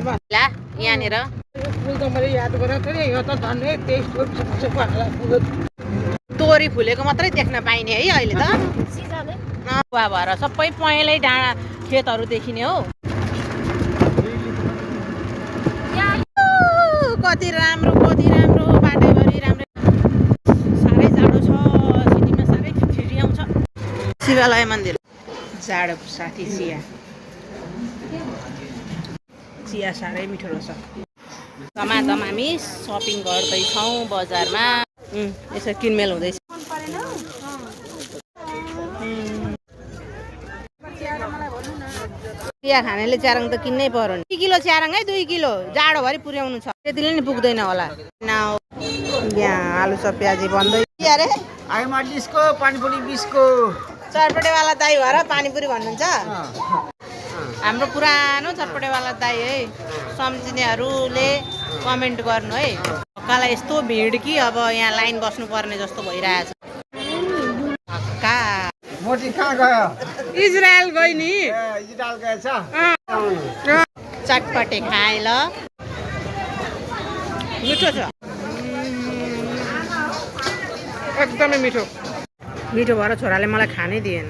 ला यहाँनिर तोरी फुलेको मात्रै देख्न पाइने है अहिले त भएर सबै पहेँलै डाँडा खेतहरू देखिने हो कति राम्रो बाटैभरि राम्रो साह्रै जाडो छ सिटीमा साह्रै फिरी आउँछ शिवालय मन्दिर जाडो साथी चिया साह्रै मिठो रहेछ दमादम हामी सपिङ गर्दैछौँ बजारमा यसो किनमेल हुँदैछ चिया खानेले च्यारङ त किन्नै पर्यो नि 2 किलो च्यारङ है 2 किलो जाडोभरि पुर्याउनु छ त्यतिले नि पुग्दैन होला यहाँ आलु चप प्याजी बन्दै अरे आइमा डिस्को पानीपुरी बिस्को चटपटेवाला दाई भएर पानीपुरी भन्नुहुन्छ हाम्रो पुरानो चटपटेवाला दाई है सम्झिनेहरूले कमेन्ट गर्नु है हक्कालाई यस्तो भिड कि अब यहाँ लाइन बस्नु पर्ने जस्तो भइरहेछ हक्का मोटी कहाँ गयो इजरायल गयो नि इजरायल गएछ चटपटे खाए ल मिठो छ एकदमै मिठो भएर छोराले मलाई खानै दिएन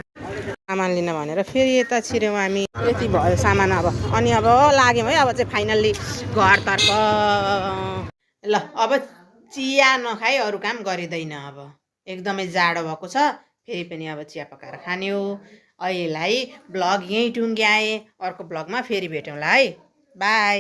सामान लिन भनेर फेरि यता छिर्यौँ हामी यति भयो सामान अब अनि अब लाग्यौँ है अब चाहिँ फाइनल्ली घरतर्फ ल अब चिया नखाई अरू काम गरिँदैन अब एकदमै जाडो भएको छ फेरि पनि अब चिया पकाएर खाने हो अहिलेलाई ब्लग यहीँ टुङ्ग्याएँ अर्को ब्लगमा फेरि भेटौँला है बाई